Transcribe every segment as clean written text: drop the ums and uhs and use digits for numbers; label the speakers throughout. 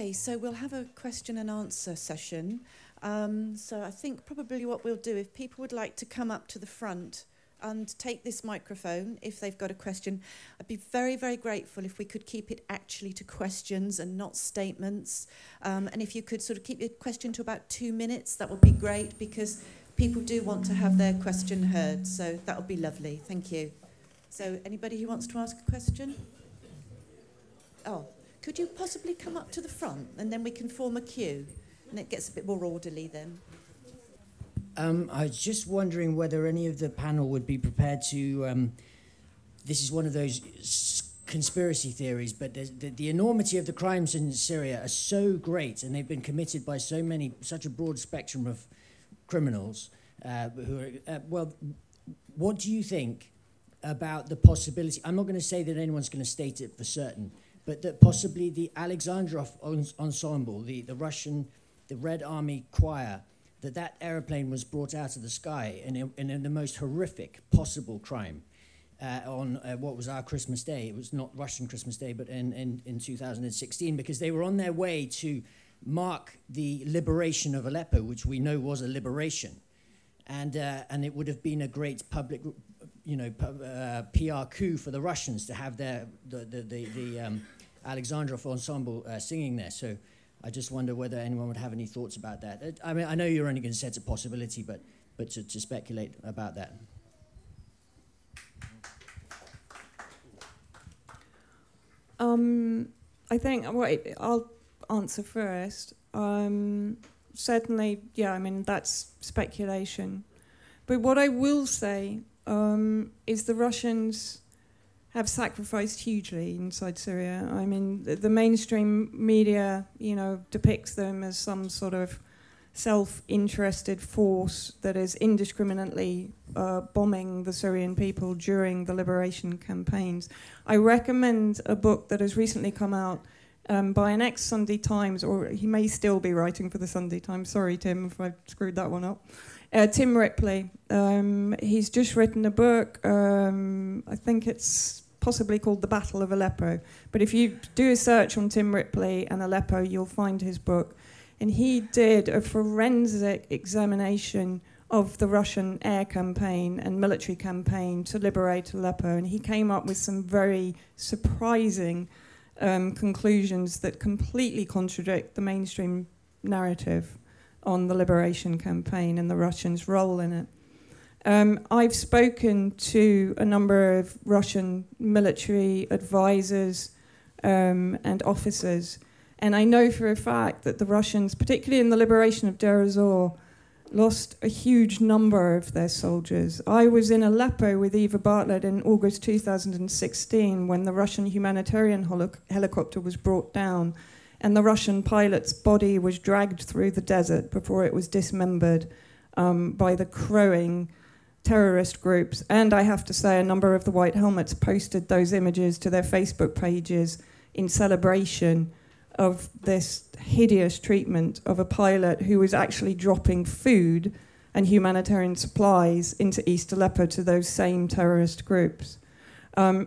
Speaker 1: Okay, so we'll have a question and answer session. So I think probably what we'll do, if people would like to come up to the front and take this microphone if they've got a question, I'd be very, very grateful if we could keep it actually to questions and not statements. And if you could sort of keep your question to about 2 minutes, that would be great, because people do want to have their question heard. So that would be lovely. Thank you. So anybody who wants to ask a question? Oh, could you possibly come up to the front and then we can form a queue and it gets a bit more orderly then?
Speaker 2: I was just wondering whether any of the panel would be prepared to... this is one of those conspiracy theories, but the enormity of the crimes in Syria are so great, and they've been committed by such a broad spectrum of criminals who are... well, what do you think about the possibility... I'm not going to say that anyone's going to state it for certain, but that possibly the Alexandrov ensemble, the Red Army choir, that aeroplane was brought out of the sky in the most horrific possible crime on what was our Christmas Day. It was not Russian Christmas Day, but in 2016, because they were on their way to mark the liberation of Aleppo, which we know was a liberation. And it would have been a great public, PR coup for the Russians to have the Alexandrov ensemble singing there. So I just wonder whether anyone would have any thoughts about that. I mean, I know you're only going to say it's a possibility, but to speculate about that.
Speaker 3: I think I'll answer first. Certainly, yeah, I mean, that's speculation. But what I will say is the Russians have sacrificed hugely inside Syria. I mean, the mainstream media, depicts them as some sort of self-interested force that is indiscriminately bombing the Syrian people during the liberation campaigns. I recommend a book that has recently come out by an ex-Sunday Times, or he may still be writing for the Sunday Times. Sorry, Tim, if I screwed that one up. Tim Ripley. He's just written a book. I think it's possibly called The Battle of Aleppo. But if you do a search on Tim Ripley and Aleppo, you'll find his book. And he did a forensic examination of the Russian air campaign and military campaign to liberate Aleppo. And he came up with some very surprising conclusions that completely contradict the mainstream narrative on the liberation campaign and the Russians' role in it. I've spoken to a number of Russian military advisors and officers, and I know for a fact that the Russians, particularly in the liberation of Deir ez-Zor, lost a huge number of their soldiers. I was in Aleppo with Eva Bartlett in August 2016 when the Russian humanitarian helicopter was brought down, and the Russian pilot's body was dragged through the desert before it was dismembered by the crowing terrorist groups. And I have to say, a number of the White Helmets posted those images to their Facebook pages in celebration of this hideous treatment of a pilot who was actually dropping food and humanitarian supplies into East Aleppo to those same terrorist groups.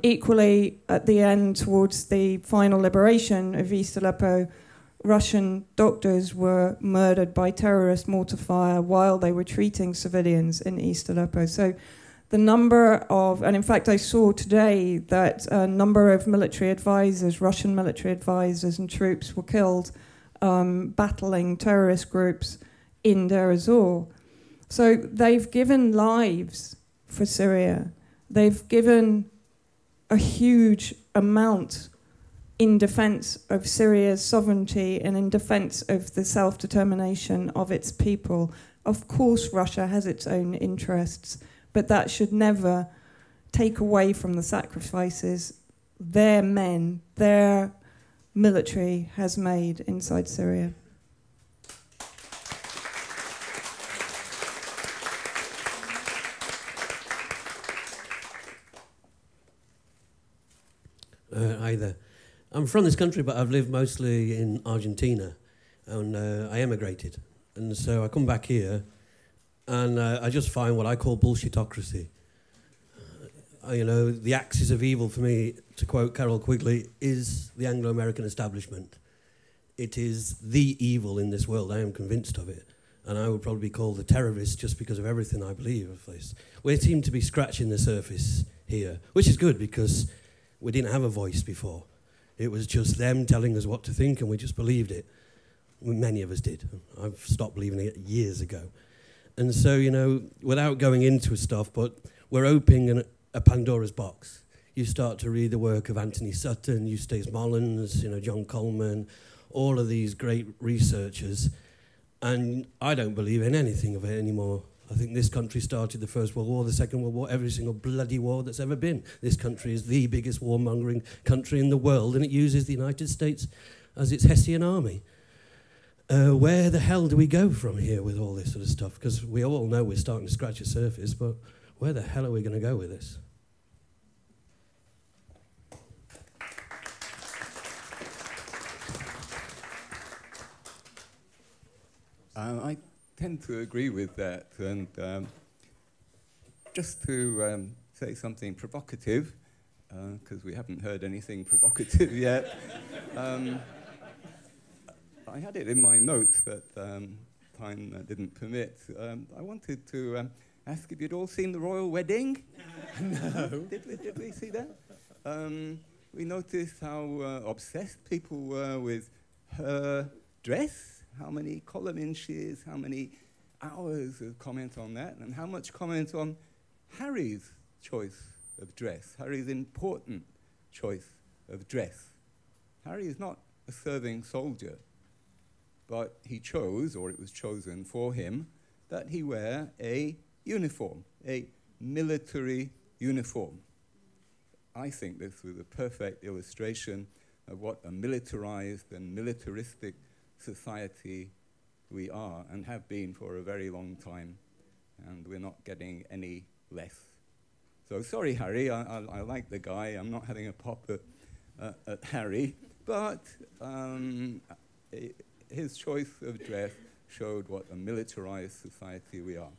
Speaker 3: Equally, at the end, towards the final liberation of East Aleppo, Russian doctors were murdered by terrorist mortar fire while they were treating civilians in East Aleppo. So the number of, and in fact I saw today that a number of military advisors, Russian military advisors and troops were killed battling terrorist groups in Deir ez-Zor. So they've given lives for Syria. They've given a huge amount in defense of Syria's sovereignty and in defense of the self-determination of its people. Of course, Russia has its own interests, but that should never take away from the sacrifices their men, their military has made inside Syria.
Speaker 4: Hi there. I'm from this country, but I've lived mostly in Argentina, and I emigrated. And so I come back here, and I just find what I call bullshitocracy. The axis of evil for me, to quote Carol Quigley, is the Anglo-American establishment. it is the evil in this world. I am convinced of it. And I would probably be called a terrorist just because of everything I believe of this. We seem to be scratching the surface here, which is good because we didn't have a voice before. It was just them telling us what to think, and we just believed it. Many of us did. I've stopped believing it years ago. And so, you know, without going into stuff, but we're opening a Pandora's box. You start to read the work of Anthony Sutton, Eustace Mullins, you know, John Coleman, all of these great researchers, and I don't believe in anything of it anymore. I think this country started the First World War, the Second World War, every single bloody war that's ever been. This country is the biggest warmongering country in the world, and it uses the United States as its Hessian army. Where the hell do we go from here with all this sort of stuff? Because we all know we're starting to scratch the surface, but where the hell are we going to go with this?
Speaker 5: I tend to agree with that, and just to say something provocative, because we haven't heard anything provocative yet. I had it in my notes, but time didn't permit. I wanted to ask if you'd all seen the royal wedding. No. Did we see that? We noticed how obsessed people were with her dress, how many column inches, how many hours of comment on that, and how much comment on Harry's choice of dress, Harry's important choice of dress. Harry is not a serving soldier, but he chose, or it was chosen for him, that he wear a uniform, a military uniform. I think this was a perfect illustration of what a militarized and militaristic society we are and have been for a very long time, and we're not getting any less. So sorry, Harry, I like the guy. I'm not having a pop at Harry, but his choice of dress showed what a militarized society we are.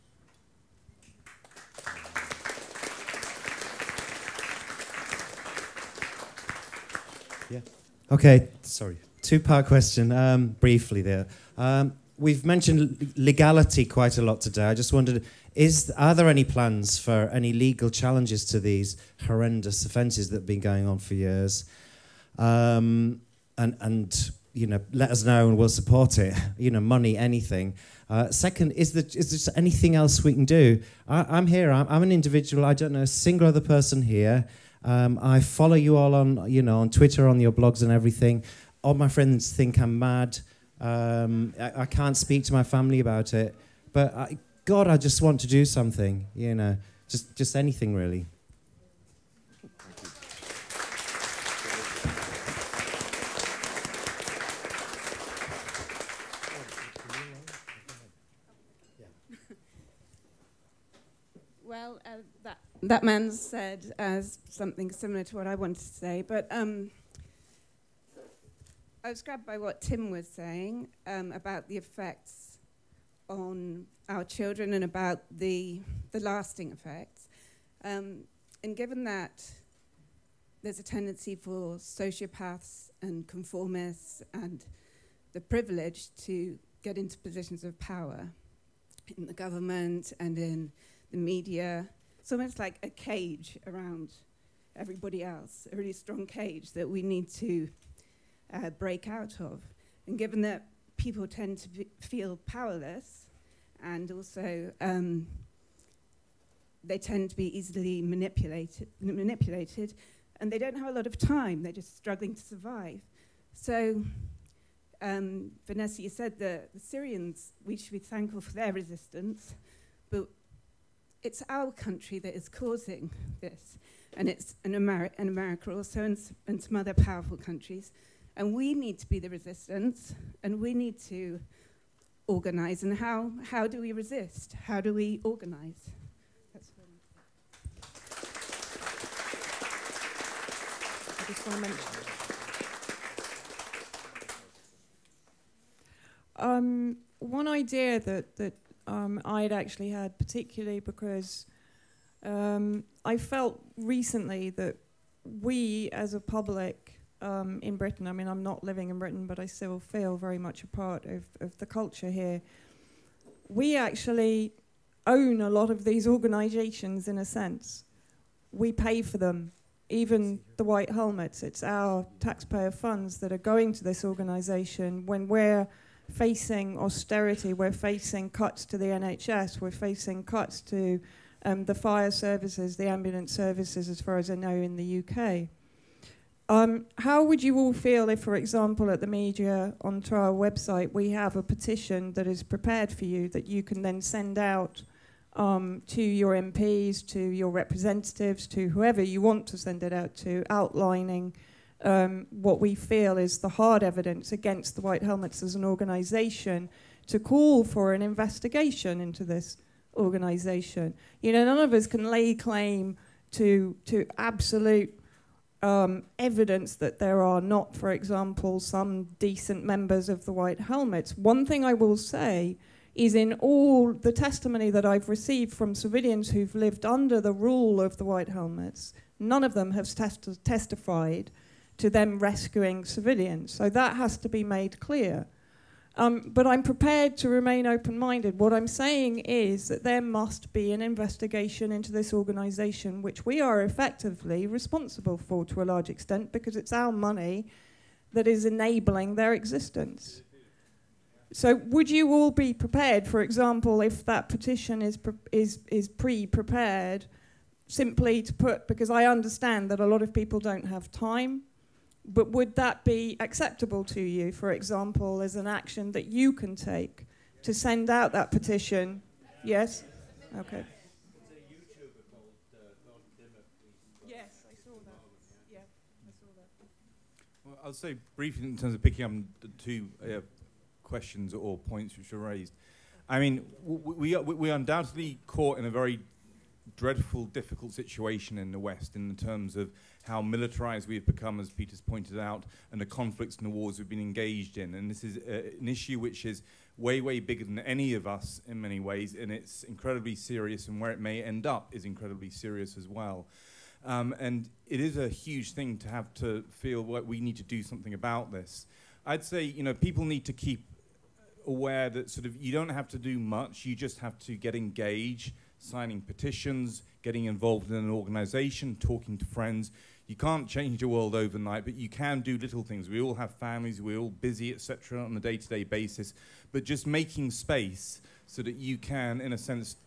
Speaker 6: Yeah. Okay, sorry. Two-part question, briefly there. We've mentioned legality quite a lot today. I just wondered, are there any plans for any legal challenges to these horrendous offences that have been going on for years? And you know, let us know and we'll support it. You know, money, anything. Second, is there anything else we can do? I'm here. I'm an individual. I don't know a single other person here. I follow you all on, you know, on Twitter, on your blogs and everything. All my friends think I'm mad. I can't speak to my family about it. But God, I just want to do something. You know, just anything really.
Speaker 3: Well, that man said something similar to what I wanted to say, but I was grabbed by what Tim was saying about the effects on our children and about the lasting effects. And given that there's a tendency for sociopaths and conformists and the privileged to get into positions of power in the government and in the media, it's almost like a cage around everybody else, a really strong cage that we need to break out of. And given that people tend to feel powerless, and also they tend to be easily manipulated, and they don't have a lot of time, they're just struggling to survive. So, Vanessa, you said the Syrians, we should be thankful for their resistance, but it's our country that is causing this, and it's in America also, and some other powerful countries. And we need to be the resistance, and we need to organize. And how do we resist? How do we organize? That's what I just want to mention. One idea that I'd actually had, particularly because I felt recently that we as a public in Britain. I mean, I'm not living in Britain, but I still feel very much a part of the culture here. We actually own a lot of these organisations in a sense. We pay for them. Even the White Helmets, it's our taxpayer funds that are going to this organisation. When we're facing austerity, we're facing cuts to the NHS, we're facing cuts to the fire services, the ambulance services, as far as I know, in the UK. How would you all feel if, for example, at the Media on Trial website, we have a petition that is prepared for you that you can then send out to your MPs, to your representatives, to whoever you want to send it out to, outlining what we feel is the hard evidence against the White Helmets as an organisation, to call for an investigation into this organisation. You know, none of us can lay claim to absolute evidence that there are not, for example, some decent members of the White Helmets. One thing I will say is, in all the testimony that I've received from civilians who've lived under the rule of the White Helmets, none of them have testified to them rescuing civilians. So that has to be made clear. But I'm prepared to remain open-minded. What I'm saying is that there must be an investigation into this organisation, which we are effectively responsible for to a large extent, because it's our money that is enabling their existence. So would you all be prepared, for example, if that petition is pre-prepared, simply to put, because I understand that a lot of people don't have time, but would that be acceptable to you, for example, as an action that you can take to send out that petition? Yes? Okay. Yes, I saw that. Yeah, I saw that.
Speaker 7: Well, I'll say briefly in terms of picking up the two questions or points which were raised. I mean, we are undoubtedly caught in a very dreadful, difficult situation in the West in terms of how militarized we have become, as Peter's pointed out, and the conflicts and the wars we've been engaged in. And this is an issue which is way, way bigger than any of us in many ways, and it's incredibly serious, and where it may end up is incredibly serious as well. And it is a huge thing to have to feel like we need to do something about this. I'd say, you know, people need to keep aware that sort of you don't have to do much, you just have to get engaged, signing petitions, getting involved in an organization, talking to friends. You can't change the world overnight, but you can do little things. We all have families, we're all busy, etc., on a day-to-day basis, but just making space so that you can, in a sense,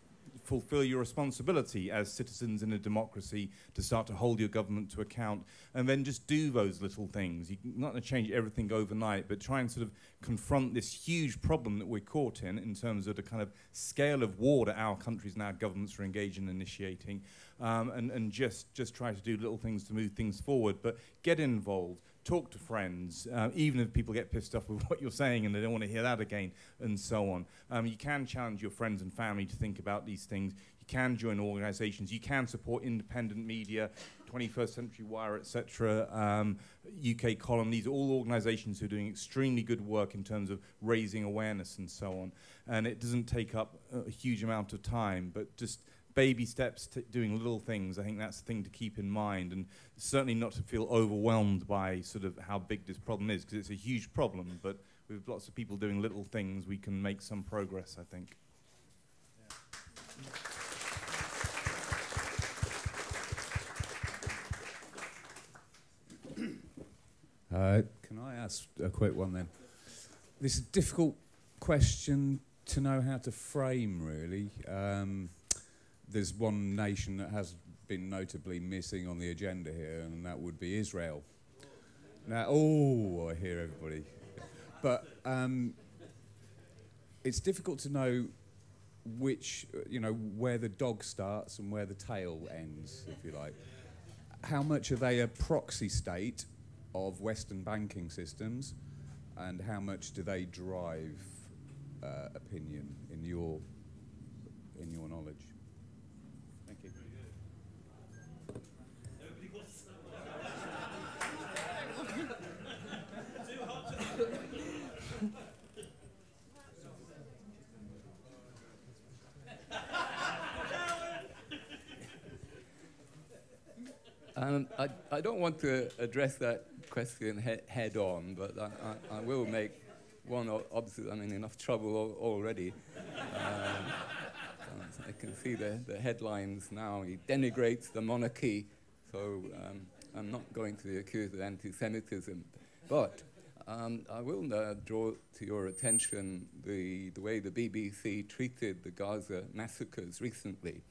Speaker 7: fulfill your responsibility as citizens in a democracy to start to hold your government to account, and then just do those little things. You're not going to change everything overnight, but try and sort of confront this huge problem that we're caught in terms of the kind of scale of war that our countries and our governments are engaged in initiating, and just try to do little things to move things forward. But get involved. Talk to friends, even if people get pissed off with what you're saying and they don't want to hear that again, and so on. You can challenge your friends and family to think about these things. You can join organisations. You can support independent media, 21st Century Wire, etc., UK Column. These are all organisations who are doing extremely good work in terms of raising awareness and so on. And it doesn't take up a huge amount of time, but just baby steps, doing little things. I think that's the thing to keep in mind, and certainly not to feel overwhelmed by sort of how big this problem is, because it's a huge problem, but with lots of people doing little things, we can make some progress, I think.
Speaker 8: Can I ask a quick one then? This is a difficult question to know how to frame, really. There's one nation that has been notably missing on the agenda here, and that would be Israel. Now, I hear everybody. But it's difficult to know which, where the dog starts and where the tail ends, if you like. How much are they a proxy state of Western banking systems, and how much do they drive opinion in your knowledge? Thank you.
Speaker 5: I don't want to address that question head on, but I will make one observation. I'm in enough trouble already. I can see the headlines now. He denigrates the monarchy, so I'm not going to be accused of anti-Semitism. But I will draw to your attention the way the BBC treated the Gaza massacres recently.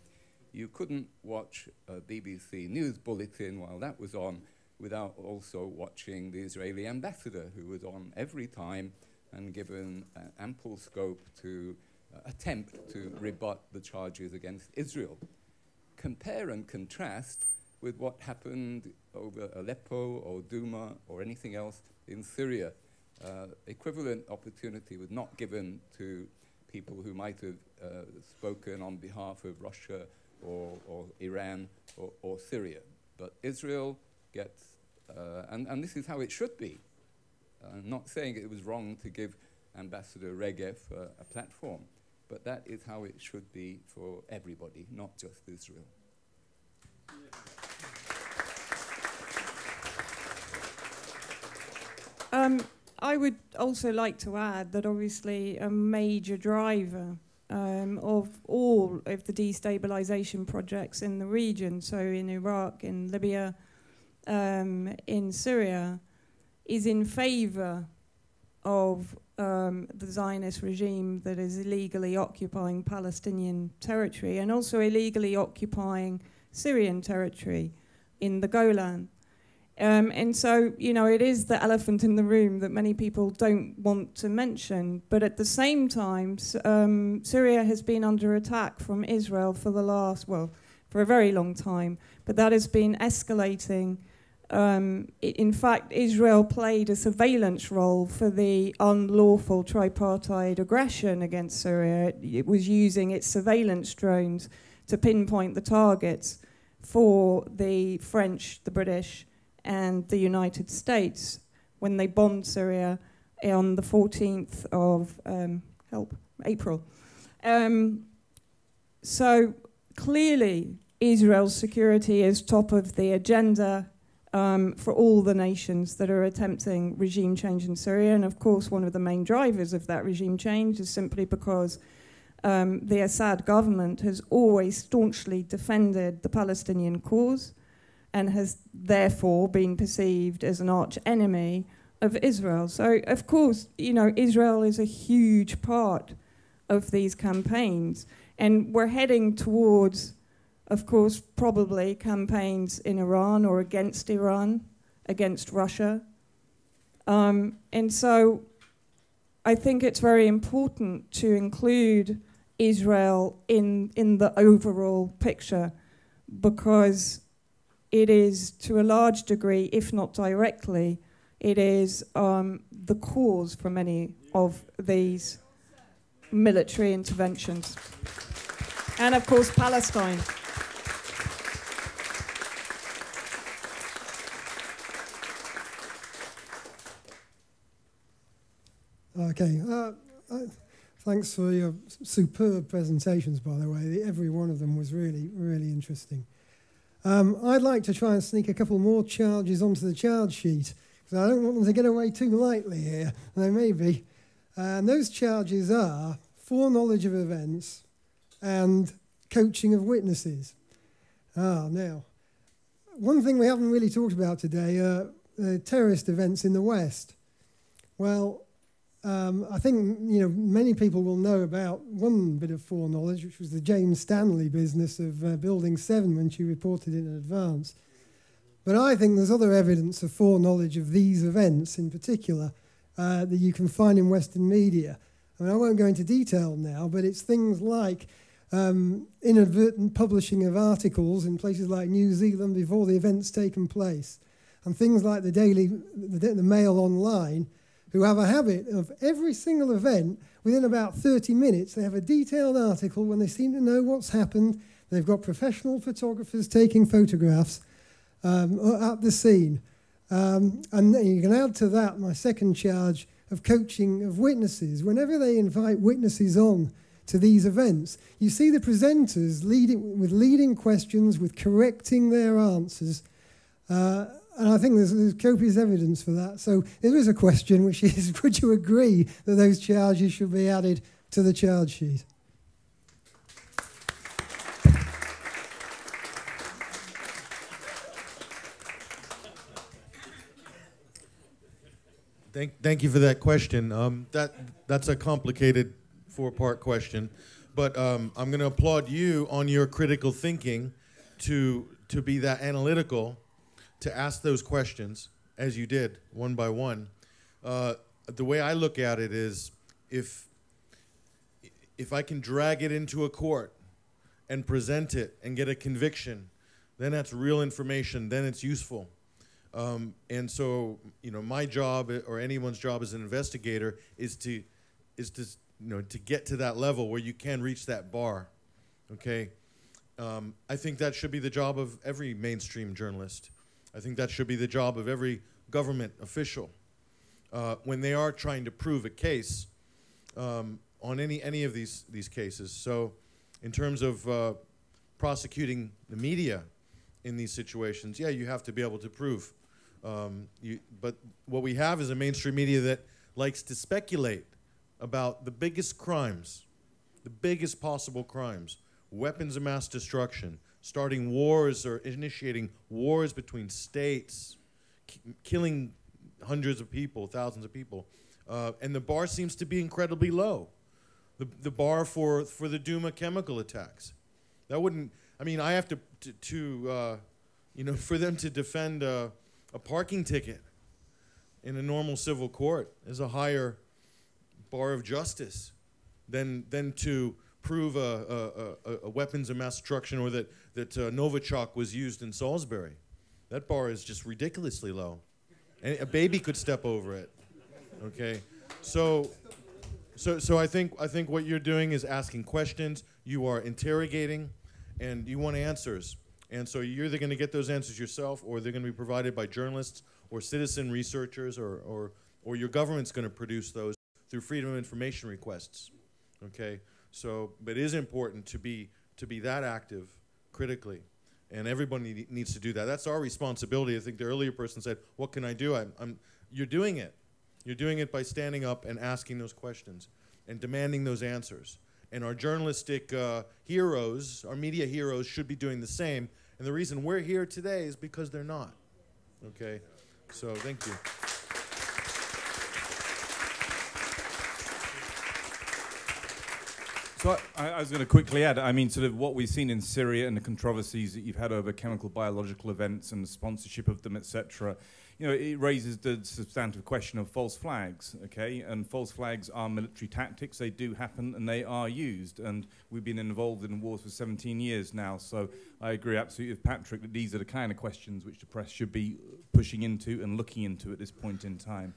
Speaker 5: You couldn't watch a BBC news bulletin while that was on without also watching the Israeli ambassador, who was on every time and given ample scope to attempt to rebut the charges against Israel. Compare and contrast with what happened over Aleppo or Douma or anything else in Syria. Equivalent opportunity was not given to people who might have spoken on behalf of Russia or Iran or Syria. But Israel gets, and this is how it should be. I'm not saying it was wrong to give Ambassador Regev a platform, but that is how it should be for everybody, not just Israel.
Speaker 3: I would also like to add that obviously a major driver of all of the destabilization projects in the region, so in Iraq, in Libya, in Syria, is in favor of the Zionist regime that is illegally occupying Palestinian territory and also illegally occupying Syrian territory in the Golan. And so, you know, it is the elephant in the room that many people don't want to mention. But at the same time, Syria has been under attack from Israel for for a very long time. But that has been escalating. In fact, Israel played a surveillance role for the unlawful tripartite aggression against Syria. It was using its surveillance drones to pinpoint the targets for the French, the British, and the United States when they bombed Syria on the 14th of April. So clearly, Israel's security is top of the agenda for all the nations that are attempting regime change in Syria. And of course, one of the main drivers of that regime change is simply because the Assad government has always staunchly defended the Palestinian cause and has therefore been perceived as an arch enemy of Israel. So, of course, you know, Israel is a huge part of these campaigns. And we're heading towards, of course, probably campaigns in Iran or against Iran, against Russia. And so I think it's very important to include Israel in the overall picture, because it is, to a large degree, if not directly, it is the cause for many of these military interventions. And, of course, Palestine.
Speaker 9: Okay. Thanks for your superb presentations, by the way. Every one of them was really, really interesting. I'd like to try and sneak a couple more charges onto the charge sheet, because I don't want them to get away too lightly here. They may be. And those charges are foreknowledge of events and coaching of witnesses. Now, one thing we haven't really talked about today are terrorist events in the West. Well, I think, you know, many people will know about one bit of foreknowledge, which was the James Stanley business of Building 7 when she reported in advance. But I think there's other evidence of foreknowledge of these events in particular that you can find in Western media. I mean, I won't go into detail now, but it's things like inadvertent publishing of articles in places like New Zealand before the event's taken place, and things like the Mail Online, who have a habit of every single event, within about 30 minutes, they have a detailed article when they seem to know what's happened. They've got professional photographers taking photographs at the scene. And you can add to that my second charge of coaching of witnesses. Whenever they invite witnesses on to these events, you see the presenters leading questions, with correcting their answers, And I think there's copious evidence for that. So there is a question, which is, would you agree that those charges should be added to the charge sheet?
Speaker 10: Thank you for that question. That's a complicated four-part question, but I'm going to applaud you on your critical thinking to be that analytical, to ask those questions as you did, one by one. The way I look at it is, if I can drag it into a court and present it and get a conviction, then that's real information, then it's useful. And so, my job, or anyone's job as an investigator, is to get to that level where you can reach that bar. Okay, I think that should be the job of every mainstream journalist. I think that should be the job of every government official when they are trying to prove a case on any of these cases. So, in terms of prosecuting the media in these situations, yeah, you have to be able to prove. But what we have is a mainstream media that likes to speculate about the biggest crimes, the biggest possible crimes, weapons of mass destruction, starting wars or initiating wars between states, killing hundreds of people, thousands of people. And the bar seems to be incredibly low. The bar for the Duma chemical attacks. That wouldn't, I have to for them to defend a parking ticket in a normal civil court is a higher bar of justice than to prove a weapons of mass destruction, or that Novichok was used in Salisbury. That bar is just ridiculously low. And a baby could step over it. Okay, so I think what you're doing is asking questions. You are interrogating, and you want answers. And so you're either going to get those answers yourself, or they're going to be provided by journalists or citizen researchers, or your government's going to produce those through Freedom of Information requests. Okay, so but it is important to be that active critically, and everybody needs to do that. That's our responsibility. I think the earlier person said, "What can I do?" You're doing it. You're doing it by standing up and asking those questions and demanding those answers. And our journalistic heroes, our media heroes, should be doing the same. And the reason we're here today is because they're not. Okay? So thank you.
Speaker 7: So I was going to quickly add, sort of what we've seen in Syria and the controversies that you've had over chemical biological events and the sponsorship of them, etc., it raises the substantive question of false flags, okay? And false flags are military tactics. They do happen, and they are used. And we've been involved in wars for 17 years now, so I agree absolutely with Patrick that these are the kind of questions which the press should be pushing into and looking into at this point in time,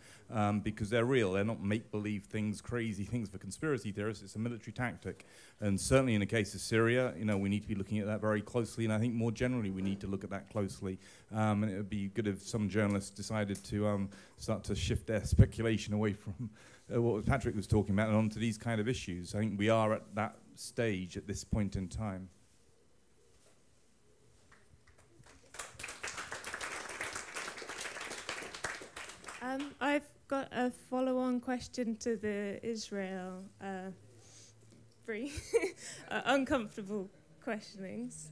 Speaker 7: because they're real. They're not make-believe things, crazy things for conspiracy theorists. It's a military tactic. And certainly in the case of Syria, we need to be looking at that very closely, and I think more generally we need to look at that closely. And it would be good if some journalists decided to start to shift their speculation away from what Patrick was talking about and onto these kind of issues. I think we are at that stage at this point in time.
Speaker 11: I've got a follow-on question to the Israel uncomfortable questionings.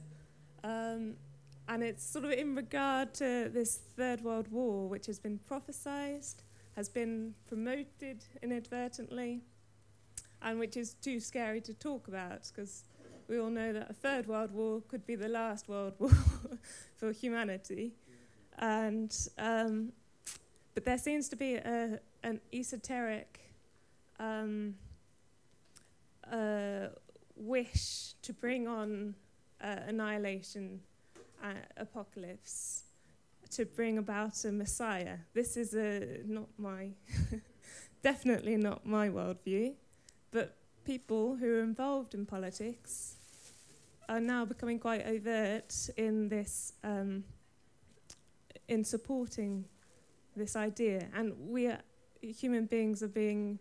Speaker 11: And it's sort of in regard to this Third World War, which has been prophesized, has been promoted inadvertently, and which is too scary to talk about, because we all know that a Third World War could be the last World War for humanity. And but there seems to be an esoteric wish to bring on annihilation, apocalypse, to bring about a Messiah. This is not my, definitely not my worldview, but people who are involved in politics are now becoming quite overt in this, in supporting this idea. And human beings are being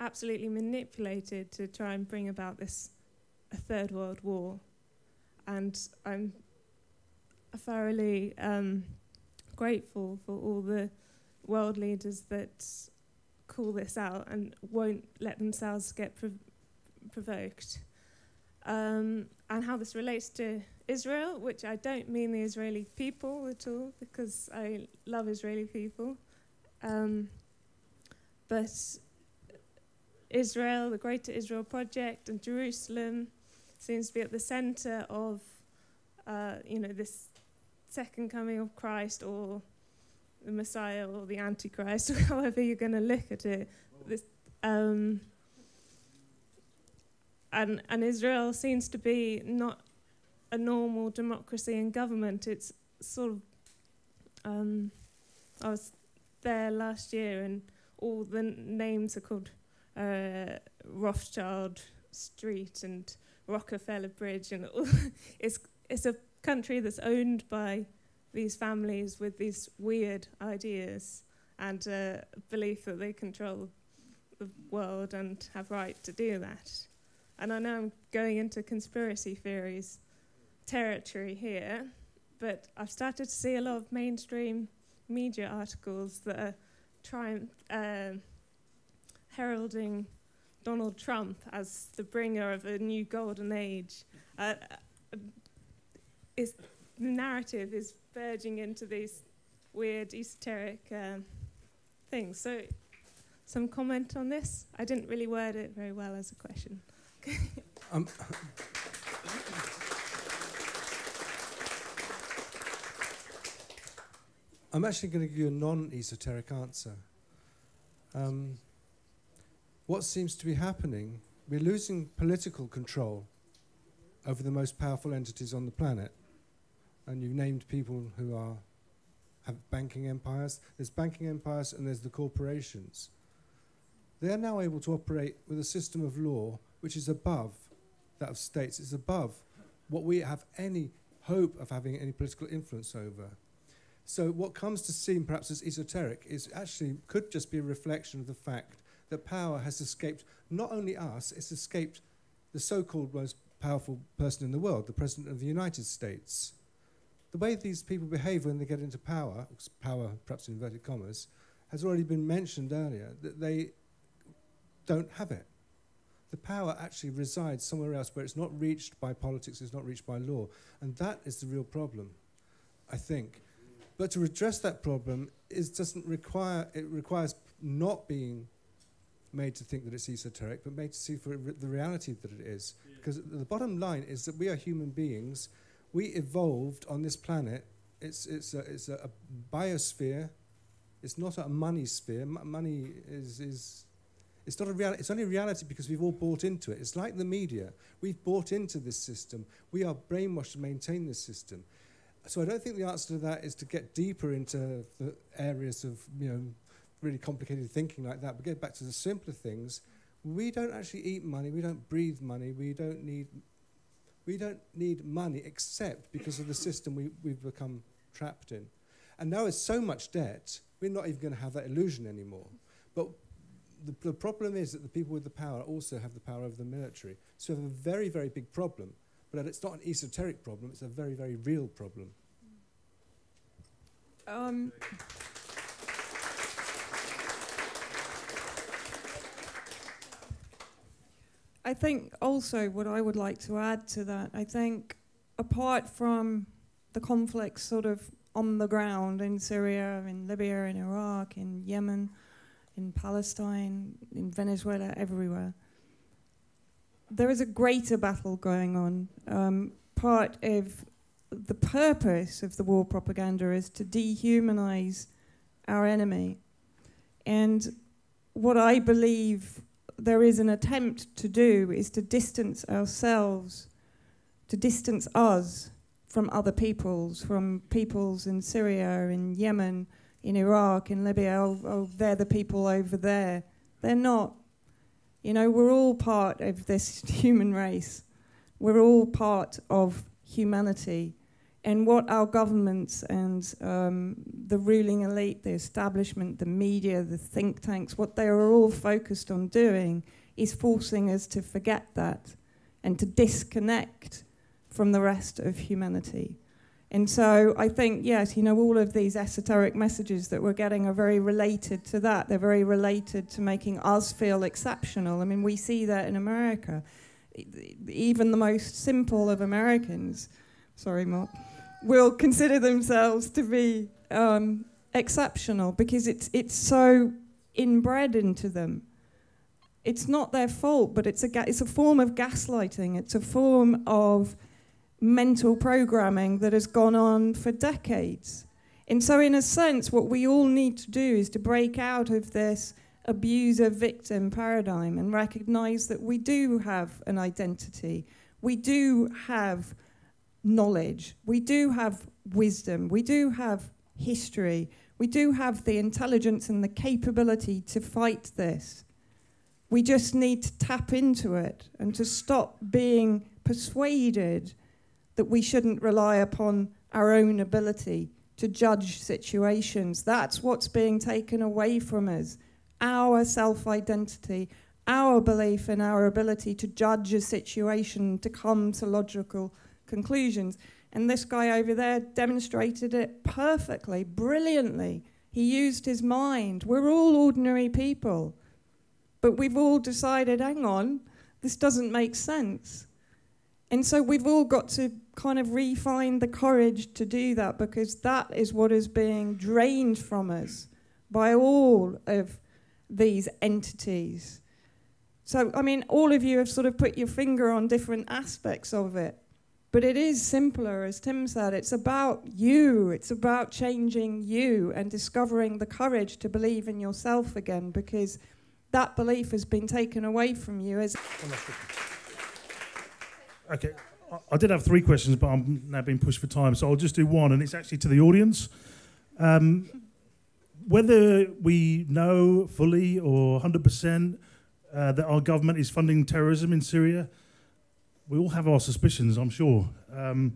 Speaker 11: absolutely manipulated to try and bring about a Third World War. And I'm thoroughly grateful for all the world leaders that call this out and won't let themselves get provoked. And how this relates to Israel, which I don't mean the Israeli people at all, because I love Israeli people. But Israel, the Greater Israel Project, and Jerusalem seems to be at the center of, this second coming of Christ, or the Messiah, or the Antichrist, or however you're going to look at it. And Israel seems to be not a normal democracy and government. It's sort of, I was there last year, and all the names are called Rothschild Street and Rockefeller Bridge, and all. It's a country that's owned by these families with these weird ideas and belief that they control the world and have right to do that. And I know I'm going into conspiracy theories territory here, but I've started to see a lot of mainstream media articles that are heralding Donald Trump as the bringer of a new golden age. The narrative is verging into these weird esoteric things. So, some comment on this? I didn't really word it very well as a question.
Speaker 12: I'm actually going to give you a non-esoteric answer. What seems to be happening, we're losing political control over the most powerful entities on the planet. And you've named people who have banking empires. There's banking empires and there's the corporations. They're now able to operate with a system of law which is above that of states. It's above what we have any hope of having any political influence over. So what comes to seem perhaps as esoteric is actually could just be a reflection of the fact that power has escaped not only us, it's escaped the so-called most powerful person in the world, the President of the United States. The way these people behave when they get into power perhaps in inverted commas, has already been mentioned earlier, that they don't have it. The power actually resides somewhere else where it's not reached by politics, it's not reached by law. And that is the real problem, I think. But to address that problem, it requires not being made to think that it's esoteric, but made to see for the reality that it is. Because the bottom line is that we are human beings. We evolved on this planet. It's a biosphere. It's not a money sphere. Money is it's not a reality. It's only a reality because we've all bought into it. It's like the media. We've bought into this system. We are brainwashed to maintain this system. So I don't think the answer to that is to get deeper into the areas of really complicated thinking like that. But get back to the simpler things. We don't actually eat money. We don't breathe money. We don't need money except because of the system we've become trapped in. And now there's so much debt, we're not even going to have that illusion anymore. But the problem is that the people with the power also have the power over the military. So we have a very, very big problem. But it's not an esoteric problem, it's a very, very real problem.
Speaker 3: I think also what I would like to add to that, I think apart from the conflicts sort of on the ground in Syria, in Libya, in Iraq, in Yemen, in Palestine, in Venezuela, everywhere, there is a greater battle going on. Part of the purpose of the war propaganda is to dehumanize our enemy. And what I believe there is an attempt to do is to distance ourselves, to distance us from other peoples, from peoples in Syria, in Yemen, in Iraq, in Libya. Oh, they're the people over there. They're not. We're all part of this human race. We're all part of humanity. And what our governments and the ruling elite, the establishment, the media, the think tanks, what they are all focused on doing is forcing us to forget that and to disconnect from the rest of humanity. And so I think, yes, all of these esoteric messages that we're getting are very related to that. They're very related to making us feel exceptional. I mean, we see that in America. Even the most simple of Americans, sorry, Mark, will consider themselves to be exceptional because it's so inbred into them. It's not their fault, but it's a form of gaslighting. It's a form of mental programming that has gone on for decades. And so in a sense, what we all need to do is to break out of this abuser-victim paradigm and recognize that we do have an identity. We do have knowledge. We do have wisdom. We do have history. We do have the intelligence and the capability to fight this. We just need to tap into it and to stop being persuaded that we shouldn't rely upon our own ability to judge situations. That's what's being taken away from us. Our self-identity, our belief in our ability to judge a situation, to come to logical conclusions. And this guy over there demonstrated it perfectly, brilliantly. He used his mind. We're all ordinary people. But we've all decided, hang on, this doesn't make sense. And so we've all got to kind of refine the courage to do that, because that is what is being drained from us by all of these entities. So, I mean, all of you have sort of put your finger on different aspects of it. But it is simpler, as Tim said. It's about you. It's about changing you and discovering the courage to believe in yourself again, because that belief has been taken away from you.
Speaker 13: Okay, I did have 3 questions, but I'm now being pushed for time, so I'll just do one, and it's actually to the audience. Whether we know fully or 100% that our government is funding terrorism in Syria, we all have our suspicions, I'm sure. And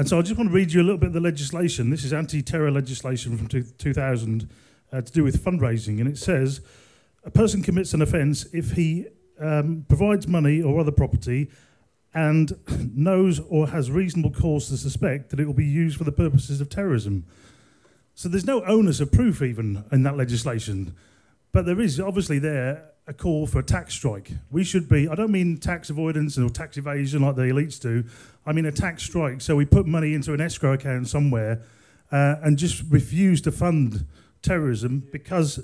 Speaker 13: so I just want to read you a little bit of the legislation. This is anti-terror legislation from 2000 to do with fundraising, and it says, a person commits an offence if he provides money or other property and knows or has reasonable cause to suspect that it will be used for the purposes of terrorism. So there's no onus of proof even in that legislation. But there is obviously there a call for a tax strike. We should be, I don't mean tax avoidance or tax evasion like the elites do, I mean a tax strike. So we put money into an escrow account somewhere and just refuse to fund terrorism, because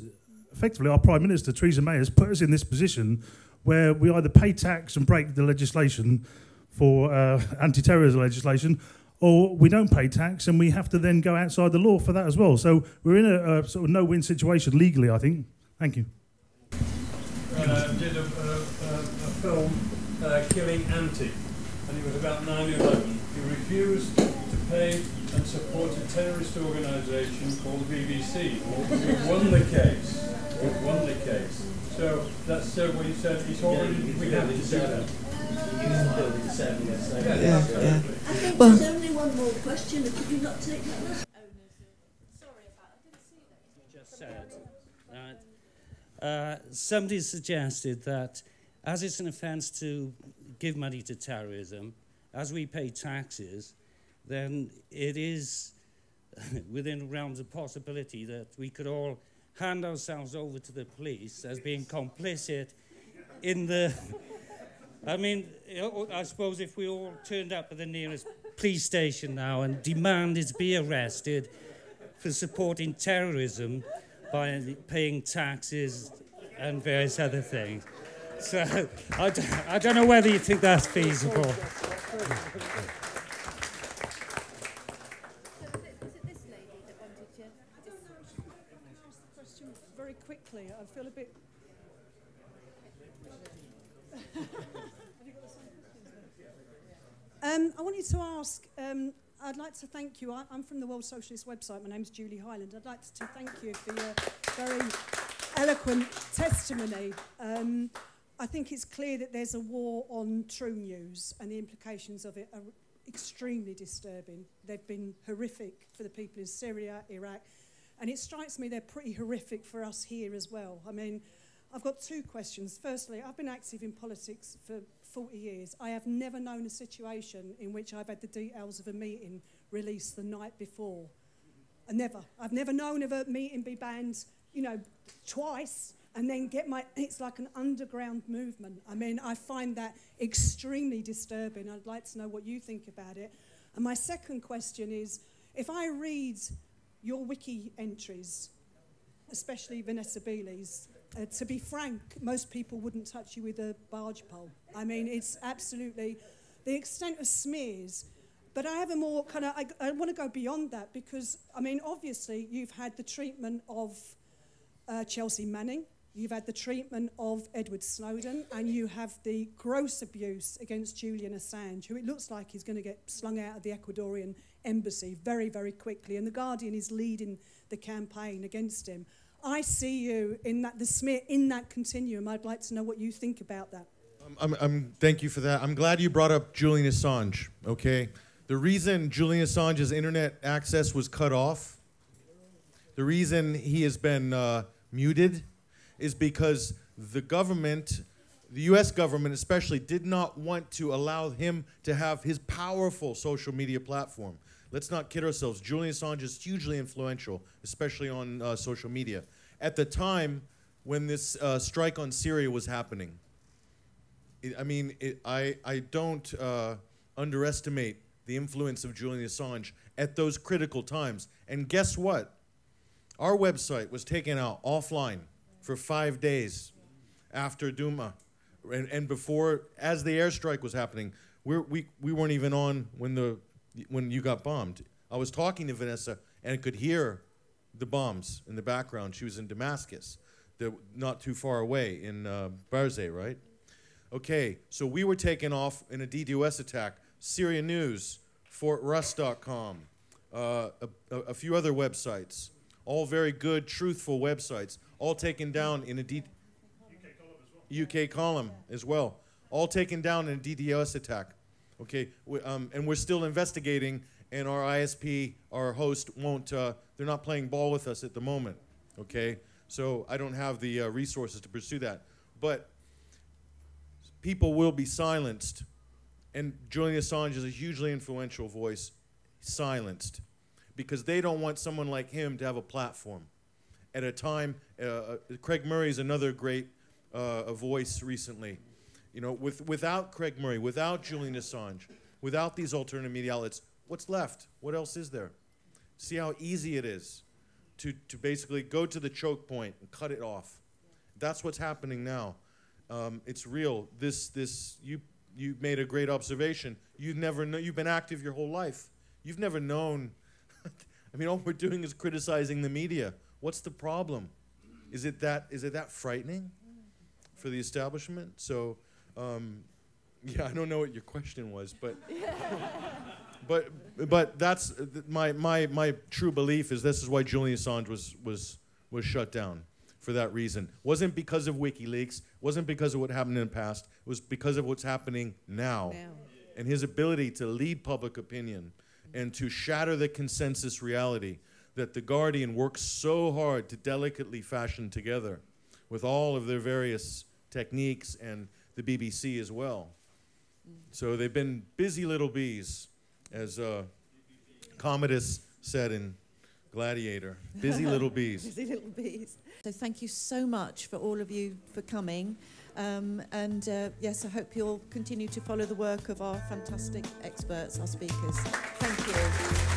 Speaker 13: effectively our Prime Minister, Theresa May, has put us in this position where we either pay tax and break the legislation for anti-terrorism legislation, or we don't pay tax and we have to then go outside the law for that as well. So we're in a sort of no-win situation legally, I think. Thank you.
Speaker 14: Did a film, Killing Anti, and it was about 9/11. He refused to pay and support a terrorist organisation called the BBC. We won the case. We won the case. So that's what he said. He's already. We have to do that.
Speaker 15: Yeah. I think there's only one more question. Could you not take that last? Sorry about that. I didn't see that.
Speaker 16: You just said that somebody suggested that as it's an offence to give money to terrorism, as we pay taxes, then it is within realms of possibility that we could all hand ourselves over to the police as being complicit in the... I mean, I suppose if we all turned up at the nearest police station now and demanded to be arrested for supporting terrorism by paying taxes and various other things. So I don't know whether you think that's feasible.
Speaker 17: Very quickly, I feel a bit... I wanted to ask, I'd like to thank you. I'm from the World Socialist website. My name's Julie Hyland. I'd like to thank you for your very eloquent testimony. I think it's clear that there's a war on true news, and the implications of it are extremely disturbing. They've been horrific for the people in Syria, Iraq, and it strikes me they're pretty horrific for us here as well. I mean, I've got 2 questions. Firstly, I've been active in politics for 40 years. I have never known a situation in which I've had the details of a meeting release the night before. I've never known of a meeting be banned, you know, twice, and then it's like an underground movement. I mean, I find that extremely disturbing. I'd like to know what you think about it. And my second question is, if I read your wiki entries, especially Vanessa Beeley's, to be frank, most people wouldn't touch you with a barge pole. I mean, it's absolutely the extent of smears. But I have a more kind of, I want to go beyond that because, I mean, obviously you've had the treatment of Chelsea Manning, you've had the treatment of Edward Snowden, and you have the gross abuse against Julian Assange, who it looks like he's going to get slung out of the Ecuadorian embassy very, very quickly. And The Guardian is leading the campaign against him. I see you in the smear in that continuum. I'd like to know what you think about that.
Speaker 10: Thank you for that. I'm glad you brought up Julian Assange, okay? The reason Julian Assange's internet access was cut off, the reason he has been muted, is because the government, the US government especially, did not want to allow him to have his powerful social media platform. Let's not kid ourselves. Julian Assange is hugely influential, especially on social media. At the time when this strike on Syria was happening, I don't underestimate the influence of Julian Assange at those critical times. And guess what? Our website was taken out offline for 5 days after Duma. And before, as the airstrike was happening, we weren't even on when you got bombed. I was talking to Vanessa and could hear the bombs in the background. She was in Damascus, not too far away in Barzeh, right? Okay, so we were taken off in a DDoS attack. Syria News, FortRust.com, a few other websites, all very good, truthful websites, all taken down in a UK column as well, all taken down in a DDoS attack. Okay, and we're still investigating, and our ISP, our host, won't, they're not playing ball with us at the moment, okay? So I don't have the resources to pursue that. But people will be silenced, and Julian Assange is a hugely influential voice, silenced, because they don't want someone like him to have a platform. At a time, Craig Murray is another great voice recently. You know, without Craig Murray, without Julian Assange, without these alternative media outlets, what's left? What else is there? See how easy it is to basically go to the choke point and cut it off. That's what's happening now. It's real. You made a great observation. You've been active your whole life. You've never known. I mean, all we're doing is criticizing the media. What's the problem? Is it that frightening for the establishment? So, yeah, I don't know what your question was, but but that's my true belief is this is why Julian Assange was shut down, for that reason. Wasn't because of WikiLeaks, wasn't because of what happened in the past, it was because of what's happening now. And his ability to lead public opinion and to shatter the consensus reality that The Guardian works so hard to delicately fashion together with all of their various techniques, and the BBC as well. So they've been busy little bees, as Commodus said in Gladiator, busy little bees.
Speaker 1: Busy little bees. So thank you so much for all of you for coming. Yes, I hope you'll continue to follow the work of our fantastic experts, our speakers. Thank you.